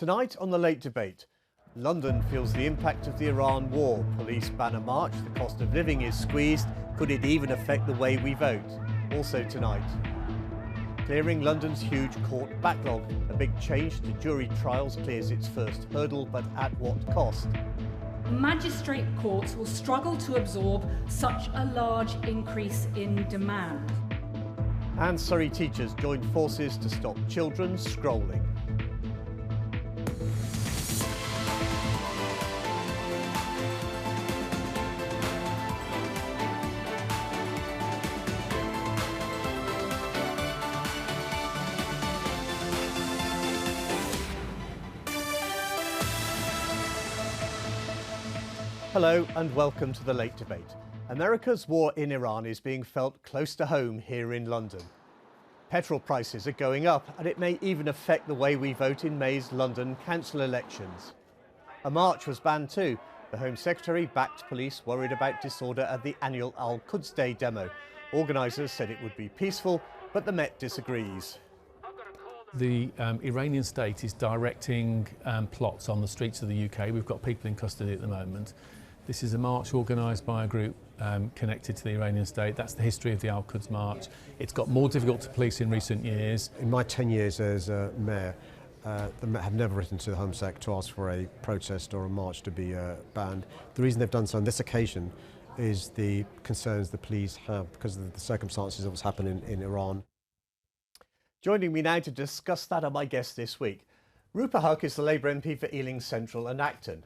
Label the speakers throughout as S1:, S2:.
S1: Tonight on the Late Debate, London feels the impact of the Iran war. Police ban a march, the cost of living is squeezed. Could it even affect the way we vote? Also tonight, clearing London's huge court backlog. A big change to jury trials clears its first hurdle, but at what cost?
S2: Magistrate courts will struggle to absorb such a large increase in demand.
S1: And Surrey teachers join forces to stop children scrolling. Hello and welcome to the Late Debate. America's war in Iran is being felt close to home here in London. Petrol prices are going up and it may even affect the way we vote in May's London council elections. A march was banned too. The Home Secretary backed police worried about disorder at the annual Al-Quds Day demo. Organisers said it would be peaceful, but the Met disagrees.
S3: The Iranian state is directing plots on the streets of the UK. We've got people in custody at the moment. This is a march organised by a group connected to the Iranian state. That's the history of the Al-Quds March. It's got more difficult to police in recent years.
S4: In my 10 years as mayor, the Met have never written to the Home Sec to ask for a protest or a march to be banned. The reason they've done so on this occasion is the concerns the police have because of the circumstances of what's happened in Iran.
S1: Joining me now to discuss that are my guests this week. Rupert Huck is the Labour MP for Ealing Central and Acton.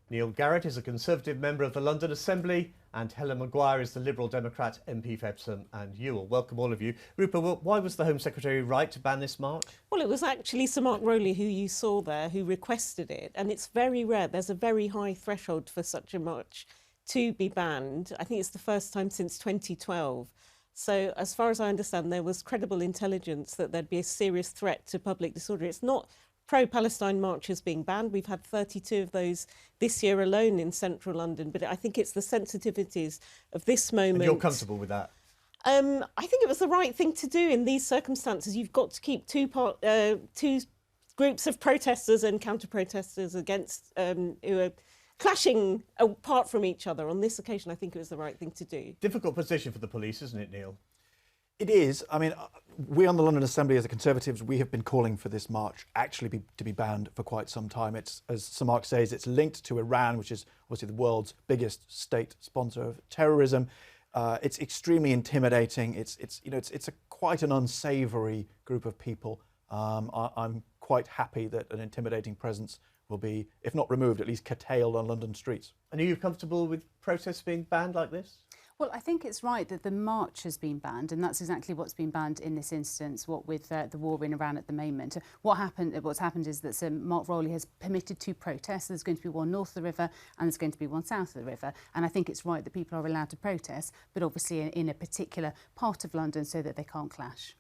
S1: Neil Garrett is a Conservative member of the London Assembly, and Helen Maguire is the Liberal Democrat MP for Epsom and Ewell. Welcome all of you. Rupert, why was the Home Secretary right to ban this march?
S5: Well, it was actually Sir Mark Rowley, who you saw there, who requested it, and it's very rare. There's a very high threshold for such a march to be banned. I think it's the first time since 2012. So as far as I understand, there was credible intelligence that there'd be a serious threat to public disorder. It's not pro-Palestine marches being banned. We've had 32 of those this year alone in central London, but I think it's the sensitivities of this moment.
S1: And you're comfortable with that?
S5: I think it was the right thing to do in these circumstances. You've got to keep two groups of protesters and counter-protesters against who are clashing apart from each other. On this occasion, I think it was the right thing to do.
S1: Difficult position for the police, isn't it, Neil?
S6: It is. I mean, we on the London Assembly as the Conservatives, we have been calling for this march actually to be banned for quite some time. It's, as Sir Mark says, it's linked to Iran, which is obviously the world's biggest state sponsor of terrorism. It's extremely intimidating. It's quite an unsavoury group of people. I'm quite happy that an intimidating presence will be, if not removed, at least curtailed on London streets.
S1: And are you comfortable with protests being banned like this?
S7: Well, I think it's right that the march has been banned, and that's exactly what's been banned in this instance, what with the war in Iran at the moment. What's happened is that Sir Mark Rowley has permitted two protests. There's going to be one north of the river and there's going to be one south of the river. And I think it's right that people are allowed to protest, but obviously in a particular part of London so that they can't clash.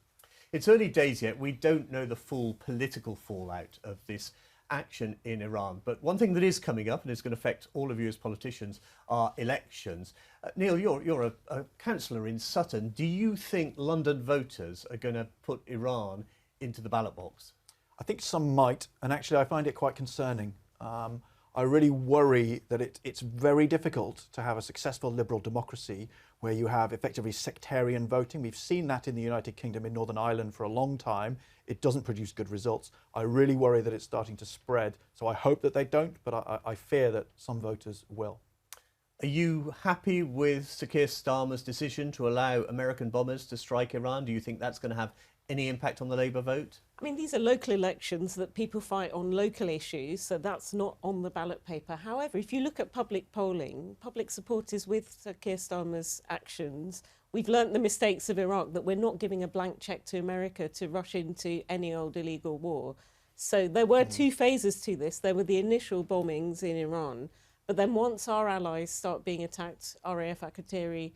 S1: It's early days yet. We don't know the full political fallout of this action in Iran. But one thing that is coming up and is going to affect all of you as politicians are elections. Neil, you're a councillor in Sutton. Do you think London voters are going to put Iran into the ballot box?
S6: I think some might, and actually I find it quite concerning. I really worry that it's very difficult to have a successful liberal democracy where you have effectively sectarian voting. We've seen that in the United Kingdom, in Northern Ireland for a long time. It doesn't produce good results. I really worry that it's starting to spread. So I hope that they don't, but I fear that some voters will.
S1: Are you happy with Sir Keir Starmer's decision to allow American bombers to strike Iran? Do you think that's going to have any impact on the Labour vote?
S5: I mean, these are local elections that people fight on local issues, so that's not on the ballot paper. However, if you look at public polling, public support is with Sir Keir Starmer's actions. We've learnt the mistakes of Iraq, that we're not giving a blank cheque to America to rush into any old illegal war. So there were two phases to this. There were the initial bombings in Iran, but then once our allies start being attacked, RAF Akrotiri,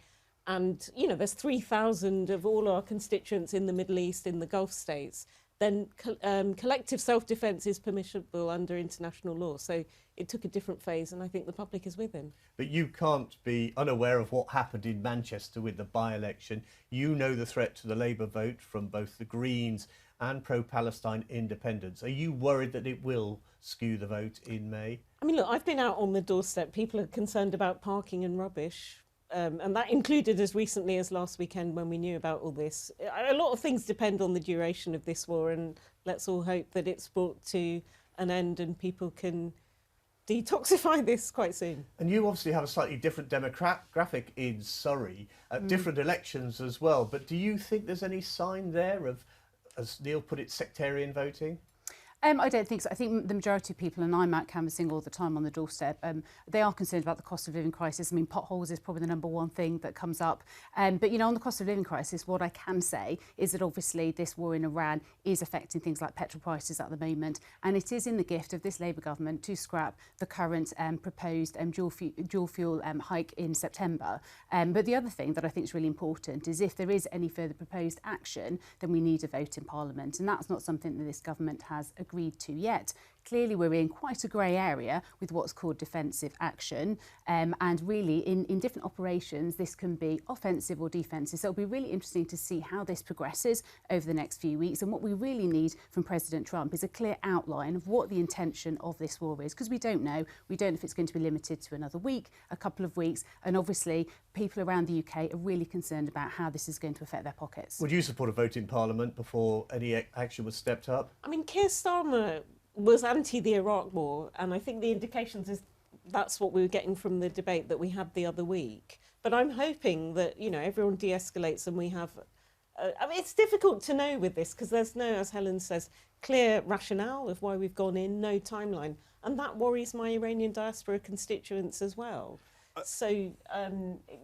S5: and, you know, there's 3,000 of all our constituents in the Middle East, in the Gulf states, then collective self-defence is permissible under international law. So it took a different phase, and I think the public is with him.
S1: But you can't be unaware of what happened in Manchester with the by-election. You know the threat to the Labour vote from both the Greens and pro-Palestine independence. Are you worried that it will skew the vote in May?
S5: I mean, look, I've been out on the doorstep. People are concerned about parking and rubbish. And that included as recently as last weekend when we knew about all this. A lot of things depend on the duration of this war, and let's all hope that it's brought to an end and people can detoxify this quite soon.
S1: And you obviously have a slightly different demographic in Surrey, different elections as well. But do you think there's any sign there of, as Neil put it, sectarian voting?
S7: I don't think so. I think the majority of people, and I'm out canvassing all the time on the doorstep, they are concerned about the cost of living crisis. I mean, potholes is probably the number one thing that comes up. But, you know, on the cost of living crisis, what I can say is that obviously this war in Iran is affecting things like petrol prices at the moment. And it is in the gift of this Labour government to scrap the current proposed dual fuel hike in September. But the other thing that I think is really important is if there is any further proposed action, then we need a vote in Parliament. And that's not something that this government has agreed to yet. Clearly, we're in quite a grey area with what's called defensive action. And really, in different operations, this can be offensive or defensive. So it'll be really interesting to see how this progresses over the next few weeks. And what we really need from President Trump is a clear outline of what the intention of this war is, because we don't know. We don't know if it's going to be limited to another week, a couple of weeks. And obviously, people around the UK are really concerned about how this is going to affect their pockets.
S1: Would you support a vote in Parliament before any action was stepped up?
S5: I mean, Keir Starmer was anti the Iraq war, and I think the indications is that's what we were getting from the debate that we had the other week. But I'm hoping that, you know, everyone de-escalates and we have... I mean, it's difficult to know with this because there's no, as Helen says, clear rationale of why we've gone in, no timeline. And that worries my Iranian diaspora constituents as well. So,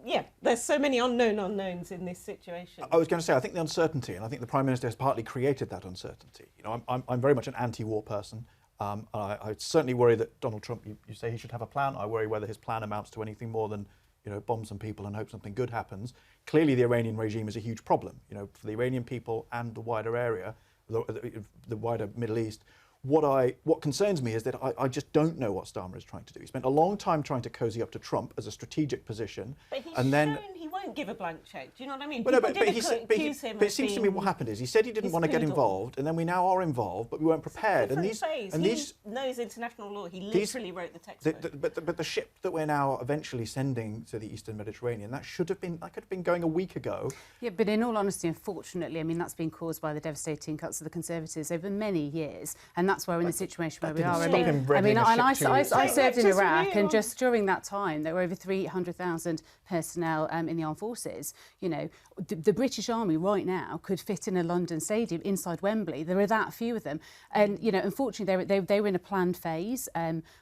S5: yeah, there's so many unknown unknowns in this situation.
S6: I was going to say, I think the uncertainty, and I think the Prime Minister has partly created that uncertainty. You know, I'm very much an anti-war person. I certainly worry that Donald Trump, you say he should have a plan. I worry whether his plan amounts to anything more than, you know, bomb some people and hope something good happens. Clearly, the Iranian regime is a huge problem, you know, for the Iranian people and the wider area, the wider Middle East. What concerns me is that I just don't know what Starmer is trying to do. He spent a long time trying to cozy up to Trump as a strategic position.
S5: But he's
S6: and then
S5: he won't give a blank check. Do you know what I mean?
S6: But it seems to me what happened is he said he didn't want to get
S5: poodle.
S6: involved, and then we now are involved, but we weren't prepared.
S5: And
S6: these
S5: he knows international law. He literally wrote the textbook.
S6: But the ship that we're now eventually sending to the Eastern Mediterranean, that could have been going a week ago.
S7: Yeah, but in all honesty, unfortunately, I mean, that's been caused by the devastating cuts of the Conservatives over many years, and that's why we're in the situation where we are. I served in Iraq, and just during that time, there were over 300,000 personnel in the armed forces. You know, the British Army right now could fit in a London stadium inside Wembley. There are that few of them, and you know, unfortunately, they were in a planned phase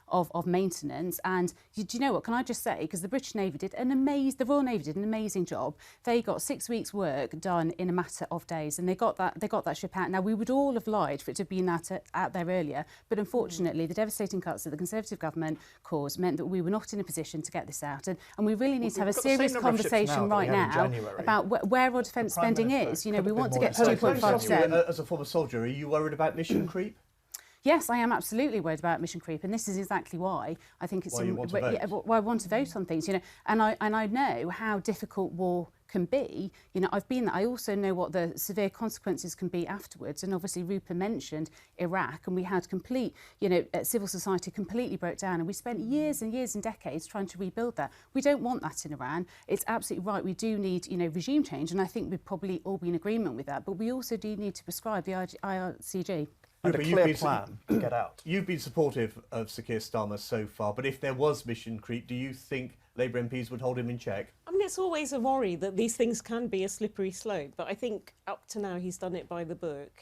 S7: of maintenance. And do you know what? Can I just say, because the British Navy did the Royal Navy did an amazing job. They got 6 weeks' work done in a matter of days, and they got that ship out. Now we would all have liked for it to have been out there earlier, but unfortunately, the devastating cuts that the Conservative government caused meant that we were not in a position to get this out. And we really need to have a serious conversation right now about where our defence spending is. You know, we want to get to 2.5%.
S1: As a former soldier, are you worried about mission creep?
S7: Yes, I am absolutely worried about mission creep, and this is exactly why I think it's why I want to vote on things. You know, and I know how difficult war can be. You know, I've been there. I also know what the severe consequences can be afterwards. And obviously, Rupert mentioned Iraq, and we had complete, you know, civil society completely broke down, and we spent years and years and decades trying to rebuild that. We don't want that in Iran. It's absolutely right. We do need, you know, regime change, and I think we've probably all been in agreement with that. But we also do need to prescribe the IRCG.
S6: And a clear plan to get out.
S1: You've been supportive of Sir Keir Starmer so far, but if there was mission creep, do you think Labour MPs would hold him in check?
S5: I mean, it's always a worry that these things can be a slippery slope, but I think up to now he's done it by the book.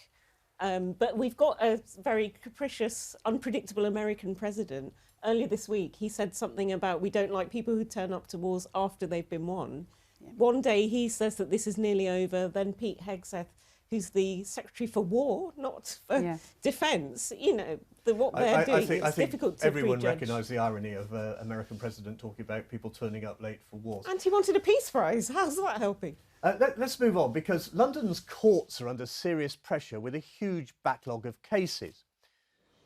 S5: But we've got a very capricious, unpredictable American president. Earlier this week, he said something about we don't like people who turn up to wars after they've been won. Yeah. One day he says that this is nearly over, then Pete Hegseth, who's the Secretary for War, not for Defence, you know, what they're doing, it's difficult to
S1: everyone
S5: prejudge.
S1: recognises the irony of an American president talking about people turning up late for wars.
S5: And he wanted a peace prize. How's that helping?
S1: Let's move on, because London's courts are under serious pressure with a huge backlog of cases.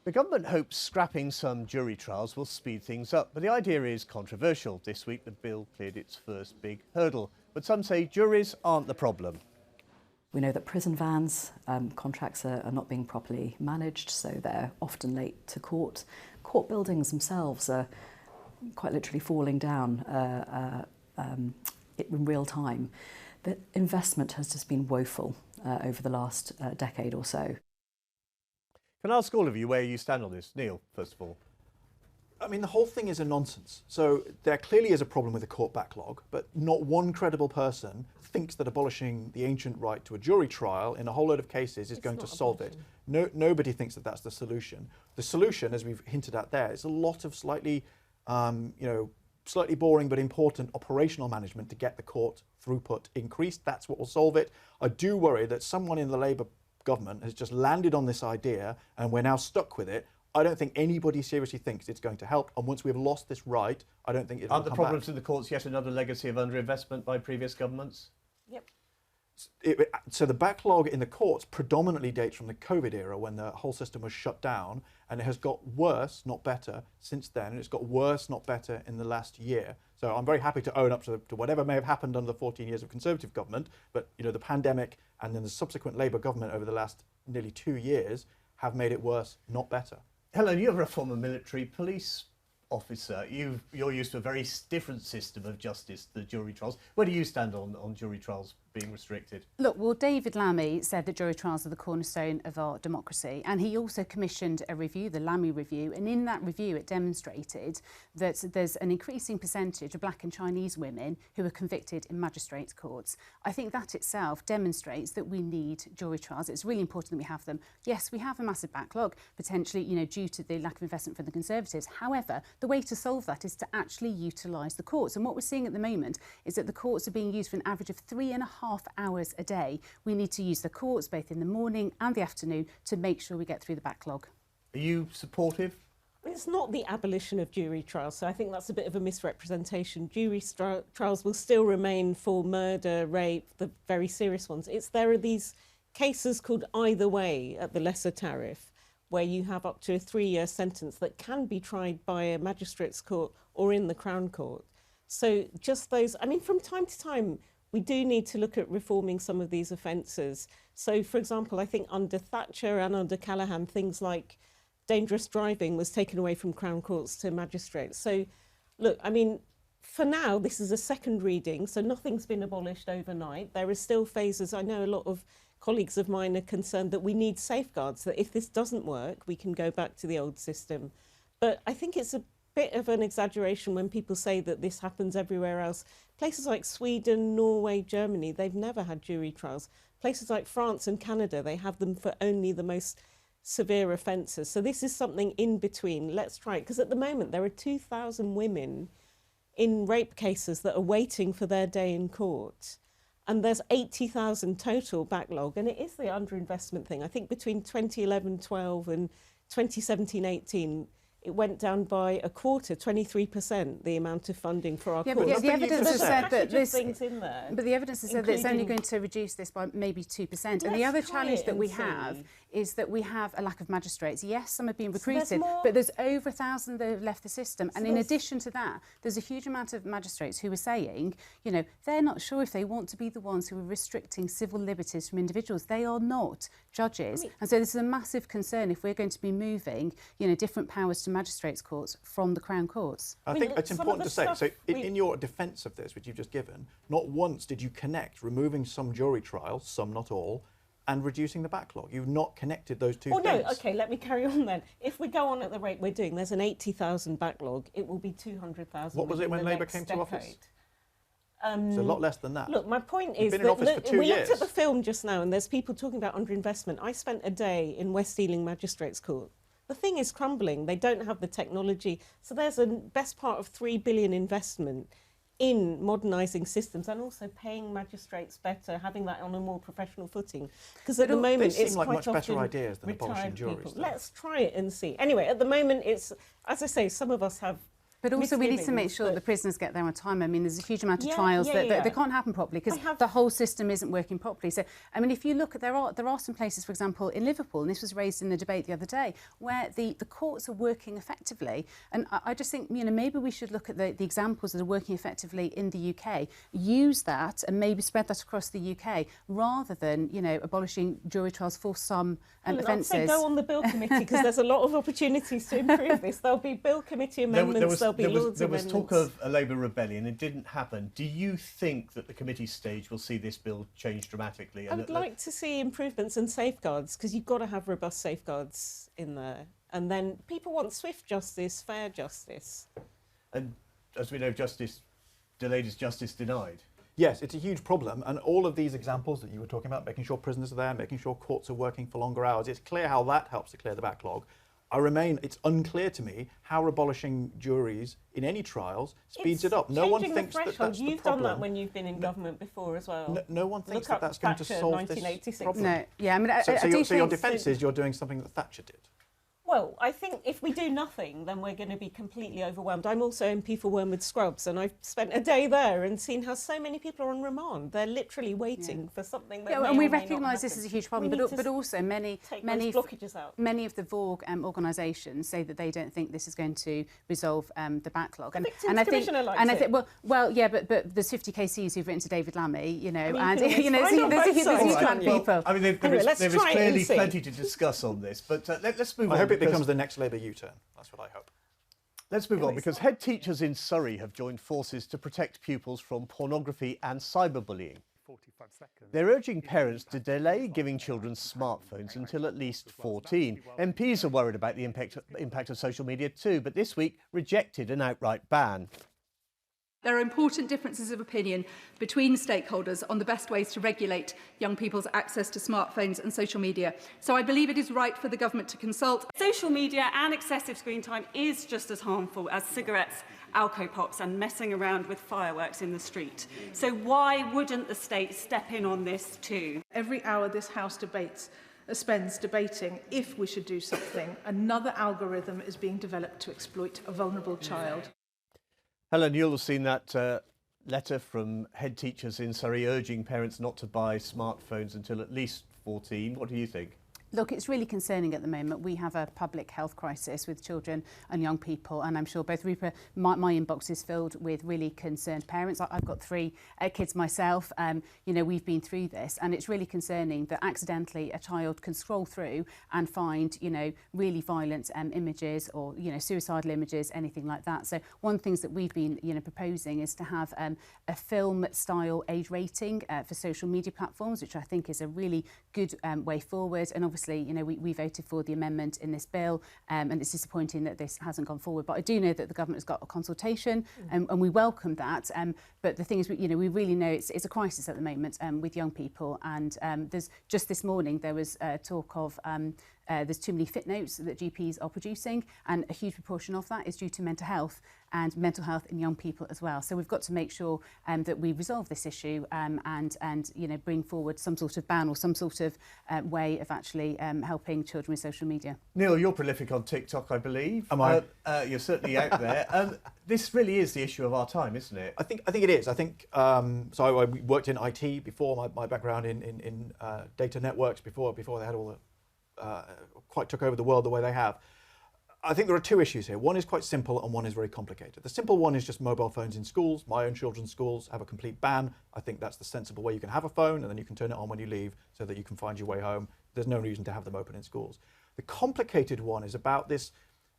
S1: The government hopes scrapping some jury trials will speed things up, but the idea is controversial. This week, the bill cleared its first big hurdle, but some say juries aren't the problem.
S8: We know that prison vans contracts are not being properly managed, so they're often late to court. Court buildings themselves are quite literally falling down in real time. The investment has just been woeful over the last decade or so.
S1: Can I ask all of you where you stand on this? Neil, first of all.
S6: I mean, the whole thing is a nonsense. So there clearly is a problem with the court backlog, but not one credible person thinks that abolishing the ancient right to a jury trial in a whole load of cases is going to solve it. Nobody thinks that that's the solution. The solution, as we've hinted at there, is a lot of slightly, slightly boring but important operational management to get the court throughput increased. That's what will solve it. I do worry that someone in the Labour government has just landed on this idea and we're now stuck with it. I don't think anybody seriously thinks it's going to help. And once we've lost this right, I don't think it will come back.
S1: Aren't the problems in the courts yet another legacy of underinvestment by previous governments?
S5: Yep.
S6: So the backlog in the courts predominantly dates from the COVID era when the whole system was shut down, and it has got worse, not better, since then. And it's got worse, not better, in the last year. So I'm very happy to own up to whatever may have happened under the 14 years of Conservative government, but the pandemic and then the subsequent Labour government over the last nearly 2 years have made it worse, not better.
S1: Helen, you're a former military police officer. You're used to a very different system of justice, the jury trials. Where do you stand on jury trials being restricted?
S7: Look, well, David Lammy said that jury trials are the cornerstone of our democracy, and he also commissioned a review, the Lammy Review, and in that review it demonstrated that there's an increasing percentage of black and Chinese women who are convicted in magistrates' courts. I think that itself demonstrates that we need jury trials. It's really important that we have them. Yes, we have a massive backlog, potentially, due to the lack of investment from the Conservatives. However, the way to solve that is to actually utilise the courts. And what we're seeing at the moment is that the courts are being used for an average of 3.5 hours a day. We need to use the courts both in the morning and the afternoon to make sure we get through the backlog.
S1: Are you supportive?
S5: It's not the abolition of jury trials, so I think that's a bit of a misrepresentation. Jury trials will still remain for murder, rape, the very serious ones. There are these cases called either way at the lesser tariff, where you have up to a 3-year sentence that can be tried by a magistrate's court or in the Crown Court. So just those, from time to time, we do need to look at reforming some of these offences. So, for example, I think under Thatcher and under Callaghan, things like dangerous driving was taken away from Crown Courts to magistrates. So, look, for now, this is a second reading, so nothing's been abolished overnight. There are still phases. I know a lot of colleagues of mine are concerned that we need safeguards, that if this doesn't work, we can go back to the old system. But I think it's a bit of an exaggeration when people say that this happens everywhere else. Places like Sweden, Norway, Germany, they've never had jury trials. Places like France and Canada, they have them for only the most severe offences. So this is something in between. Let's try it. Because at the moment, there are 2,000 women in rape cases that are waiting for their day in court. And there's 80,000 total backlog. And it is the underinvestment thing. I think between 2011-12 and 2017-18, it went down by a quarter, 23%, the amount of funding for our courts.
S7: But the evidence has said that this,
S5: things in there,
S7: but the evidence has said that it's only going to reduce this by maybe 2%. And the other challenge that we have is that we have a lack of magistrates. Yes, some are being recruited, but there's over 1,000 that have left the system. And in addition to that, there's a huge amount of magistrates who are saying, they're not sure if they want to be the ones who are restricting civil liberties from individuals. They are not judges. And so this is a massive concern if we're going to be moving, different powers to magistrates' courts from the Crown Courts.
S6: I think it's important to say, so in your defence of this, which you've just given, not once did you connect removing some jury trials, some not all, and reducing the backlog. You've not connected those two things.
S5: No, OK, let me carry on then. If we go on at the rate we're doing, there's an 80,000 backlog. It will be 200,000.
S6: What was it when Labour came to office? It's a lot less than that.
S5: Look, my point is that we looked at the film just now and there's people talking about underinvestment. I spent a day in West Ealing Magistrates Court. The thing is crumbling. They don't have the technology. So there's a best part of £3 billion investment in modernising systems and also paying magistrates better, having that on a more professional footing. Because at the moment,
S6: it's like much better ideas than abolishing juries.
S5: Let's try it and see. Anyway, at the moment, it's, as I say, some of us have
S7: But also we need to
S5: misgivings,
S7: make sure that the prisoners get there on time. I mean, there's a huge amount of
S5: Yeah,
S7: trials
S5: yeah,
S7: that
S5: yeah.
S7: they can't happen properly because the whole system isn't working properly. So, I mean, if you look at, there are some places, for example, in Liverpool, and this was raised in the debate the other day, where the courts are working effectively. And I just think, you know, maybe we should look at the examples that are working effectively in the UK, use that and maybe spread that across the UK, rather than, you know, abolishing jury trials for some offences.
S5: I'd say go on the Bill Committee, because there's a lot of opportunities to improve this. There'll be Bill Committee amendments, there'll be Lords
S1: There was
S5: amendments.
S1: talk of a Labour rebellion. It didn't happen. Do you think that the committee stage will see this bill change dramatically?
S5: I would like to see improvements and safeguards, because you've got to have robust safeguards in there. And then people want swift justice, fair justice.
S1: And as we know, justice delayed is justice denied.
S6: Yes, it's a huge problem, and all of these examples that you were talking about, making sure prisoners are there, making sure courts are working for longer hours, it's clear how that helps to clear the backlog. It's unclear to me how abolishing juries in any trials speeds it up. No one thinks that that's the problem.
S5: You've done that when you've been in government before as well.
S6: No one thinks
S5: Look
S6: that
S5: up
S6: that's going to
S5: Thatcher,
S6: solve
S5: 1986.
S6: this problem.
S7: No, yeah, I mean,
S6: So your defence is you're doing something that Thatcher did.
S5: Well, I think if we do nothing, then we're going to be completely overwhelmed. I'm also MP for Wormwood Scrubs, and I've spent a day there and seen how so many people are on remand. They're literally waiting for something that may
S7: and we
S5: or may not
S7: recognise this
S5: happen.
S7: as a huge problem, but also many
S5: blockages out.
S7: Many of the VORG organisations say that they don't think this is going to resolve the backlog.
S5: And I think,
S7: well, yeah, but there's 50 KCs who've written to David Lammy, you know,
S5: and
S7: you know, there's a huge amount of people.
S1: I mean, there is clearly plenty to discuss on this, but let's move on.
S6: I hope it becomes the next Labour U-turn. That's what I hope.
S1: Let's move on, because head teachers in Surrey have joined forces to protect pupils from pornography and cyberbullying. They're urging parents to delay giving children smartphones until at least 14. MPs are worried about the impact of social media too, but this week rejected an outright ban.
S9: There are important differences of opinion between stakeholders on the best ways to regulate young people's access to smartphones and social media. So I believe it is right for the government to consult.
S10: Social media and excessive screen time is just as harmful as cigarettes, alco pops and messing around with fireworks in the street. So why wouldn't the state step in on this too?
S11: Every hour this House spends debating if we should do something, another algorithm is being developed to exploit a vulnerable child.
S1: Helen, you'll have seen that letter from head teachers in Surrey urging parents not to buy smartphones until at least 14. What do you think?
S7: Look, it's really concerning at the moment. We have a public health crisis with children and young people, and I'm sure both Rupa, my inbox is filled with really concerned parents. I've got 3 kids myself. You know, we've been through this, and it's really concerning that accidentally a child can scroll through and find, you know, really violent images or, you know, suicidal images, anything like that. So one of the things that we've been, you know, proposing is to have a film-style age rating for social media platforms, which I think is a really good way forward. And obviously, you know, we voted for the amendment in this bill, and it's disappointing that this hasn't gone forward. But I do know that the government has got a consultation, and we welcome that. But the thing is, you know, we really know it's a crisis at the moment with young people. And there's just this morning there was talk of there's too many fit notes that GPs are producing, and a huge proportion of that is due to mental health in young people as well. So we've got to make sure that we resolve this issue and you know, bring forward some sort of ban or some sort of way of actually helping children with social media.
S1: Neil, you're prolific on TikTok, I believe.
S6: Am I?
S1: You're certainly out there. This really is the issue of our time, isn't it?
S6: I think it is. I think so. I worked in IT before. My background in data networks before they had all the quite took over the world the way they have. I think there are 2 issues here. One is quite simple and one is very complicated. The simple one is just mobile phones in schools. My own children's schools have a complete ban. I think that's the sensible way. You can have a phone and then you can turn it on when you leave so that you can find your way home. There's no reason to have them open in schools. The complicated one is about this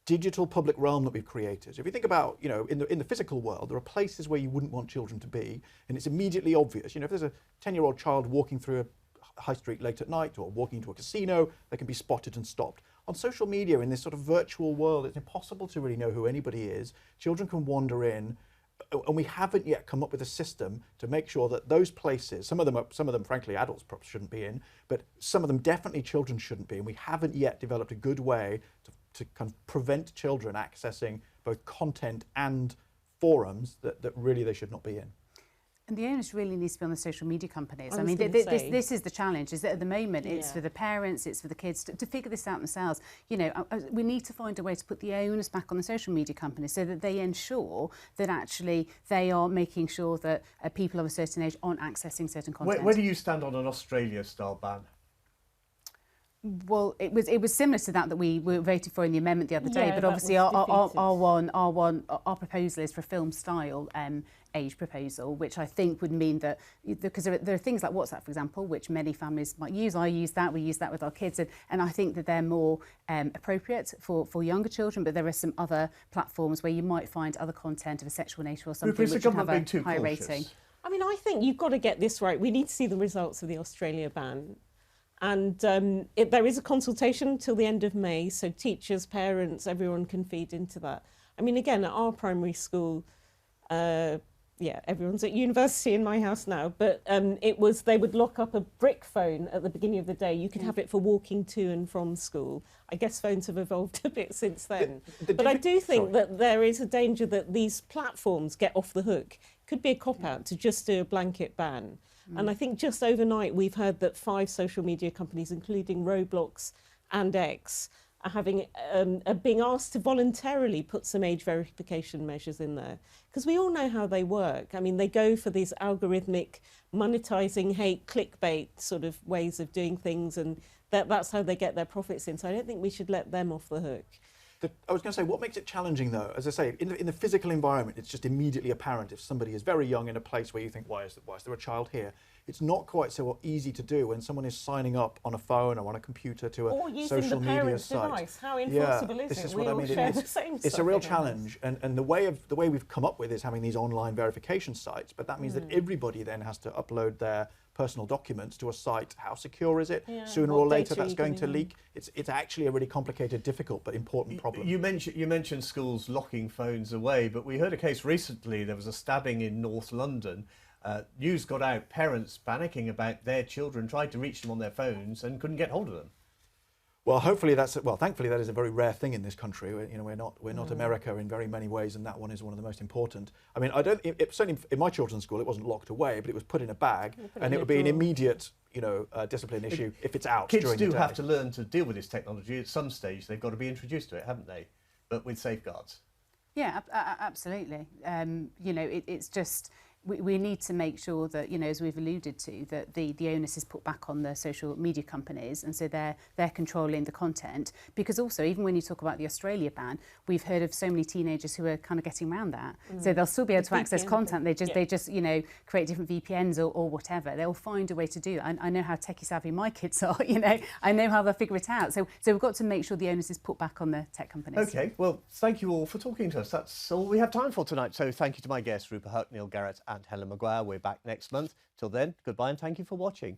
S6: digital public realm that we've created. So if you think about, you know, in the physical world, there are places where you wouldn't want children to be, and it's immediately obvious. You know, if there's a 10-year-old child walking through a high street late at night or walking into a casino, they can be spotted and stopped. On social media, in this sort of virtual world, it's impossible to really know who anybody is. Children can wander in, and we haven't yet come up with a system to make sure that those places, some of them frankly adults perhaps shouldn't be in, but some of them definitely children shouldn't be, and we haven't yet developed a good way to kind of prevent children accessing both content and forums that really they should not be in.
S7: And the onus really needs to be on the social media companies.
S5: I
S7: mean,
S5: was gonna say.
S7: this is the challenge, is that at the moment it's
S5: Yeah.
S7: for the parents, it's for the kids to figure this out themselves. You know, we need to find a way to put the onus back on the social media companies so that they ensure that actually they are making sure that people of a certain age aren't accessing certain content.
S1: Where do you stand on an Australia-style ban?
S7: Well, it was similar to that we were voting for in the amendment the other day,
S5: Yeah,
S7: but
S5: that
S7: obviously
S5: was
S7: our proposal is for film style age proposal, which I think would mean that, because there are things like WhatsApp, for example, which many families might use. I use that, we use that with our kids, and I think that they're more appropriate for younger children, but there are some other platforms where you might find other content of a sexual nature or something
S1: Is the
S7: which would have
S1: government being
S7: a
S1: too
S7: high
S1: cautious?
S7: rating.
S5: I mean, I think you've got to get this right. We need to see the results of the Australia ban. And there is a consultation till the end of May, so teachers, parents, everyone can feed into that. I mean, again, at our primary school, everyone's at university in my house now, but they would lock up a brick phone at the beginning of the day. You could have it for walking to and from school. I guess phones have evolved a bit since then. But I do think that there is a danger that these platforms get off the hook. Could be a cop-out to just do a blanket ban. And I think just overnight we've heard that 5 social media companies, including Roblox and X, are being asked to voluntarily put some age verification measures in there. Because we all know how they work. I mean, they go for these algorithmic monetizing hate, clickbait sort of ways of doing things, and that's how they get their profits in. So I don't think we should let them off the hook.
S6: I was going to say, what makes it challenging, though? As I say, in the physical environment, it's just immediately apparent if somebody is very young in a place where you think, why is there a child here? It's not quite so easy to do when someone is signing up on a phone or on a computer to a social media site.
S5: Device. How enforceable is
S6: this
S5: it?
S6: is
S5: We
S6: what I
S5: all
S6: mean.
S5: share the same
S6: It's a
S5: stuff
S6: real
S5: in our
S6: challenge, and the way we've come up with is having these online verification sites, but that means that everybody then has to upload their personal documents to a site. How secure is it?
S5: Yeah,
S6: Sooner
S5: what
S6: or later
S5: data
S6: that's
S5: are you
S6: going to
S5: giving
S6: leak. It's actually a really complicated, difficult but important problem.
S1: You mentioned schools locking phones away, but we heard a case recently. There was a stabbing in North London. News got out, parents panicking about their children, tried to reach them on their phones and couldn't get hold of them.
S6: Well, thankfully that is a very rare thing in this country. We're not America in very many ways, and that one is one of the most important. I mean, certainly in my children's school, it wasn't locked away, but it was put in a bag, and it would be an immediate, discipline issue if it's out during the day.
S1: Kids do have to learn to deal with this technology at some stage. They've got to be introduced to it, haven't they? But with safeguards.
S7: Yeah, absolutely. It's just we need to make sure that, as we've alluded to, that the onus is put back on the social media companies, and so they're controlling the content. Because also, even when you talk about the Australia ban, we've heard of so many teenagers who are kind of getting around that. So they'll still be able to access content. They just create different VPNs or whatever. They'll find a way to do that. I know how techie savvy my kids are. I know how they'll figure it out. So we've got to make sure the onus is put back on the tech companies.
S1: Okay, well, thank you all for talking to us. That's all we have time for tonight. So thank you to my guests, Rupert Huck, Neil Garrett and Helen Maguire. We're back next month. Till then, goodbye and thank you for watching.